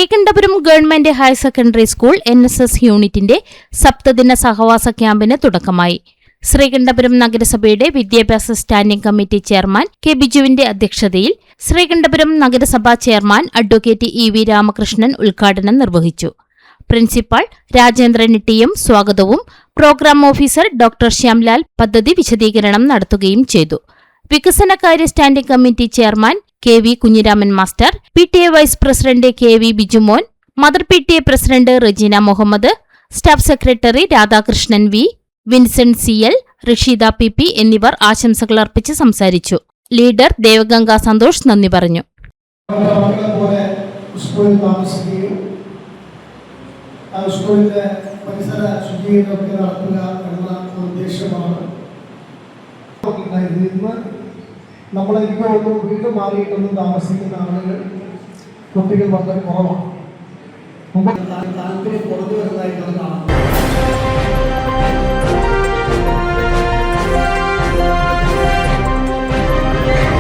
Sreekandapuram government higher secondary school NSS യൂണിറ്റിന്റെ സപ്തദിന സഹവാസ ക്യാമ്പിന് തുടക്കമായി. ശ്രീകണ്ഠപുരം നഗരസഭയുടെ വിദ്യാഭ്യാസ സ്റ്റാൻഡിംഗ് കമ്മിറ്റി ചെയർമാൻ കെ ബിജുവിന്റെ അധ്യക്ഷതയിൽ ശ്രീകണ്ഠപുരം നഗരസഭാ ചെയർമാൻ അഡ്വക്കേറ്റ് EV രാമകൃഷ്ണൻ ഉദ്ഘാടനം നിർവഹിച്ചു. പ്രിൻസിപ്പാൾ രാജേന്ദ്രൻ TM സ്വാഗതവും പ്രോഗ്രാം ഓഫീസർ ഡോക്ടർ ശ്യാംലാൽ പദ്ധതി വിശദീകരണം നടത്തുകയും ചെയ്തു. വികസനകാര്യ standing committee chairman KV Kunhiraman master, PTA vice president KV Bijumon, mother PTA president Rajeena Muhammad, staff secretary Radhakrishnan V, Vincent CL, Rasheeda PP എന്നിവർ ആശംസകൾ അർപ്പിച്ച് സംസാരിച്ചു. ലീഡർ ദേവഗംഗ സന്തോഷ് നന്ദി പറഞ്ഞു. നമ്മളെനിക്ക് വീട് മാറിയിട്ടൊന്നും താമസിക്കുന്ന ആളുകൾ കുട്ടികൾ വളരെ കുറവാണ്. താല്പര്യം കുറഞ്ഞു വരുന്നതായിട്ടാണ് കാണുന്നത്.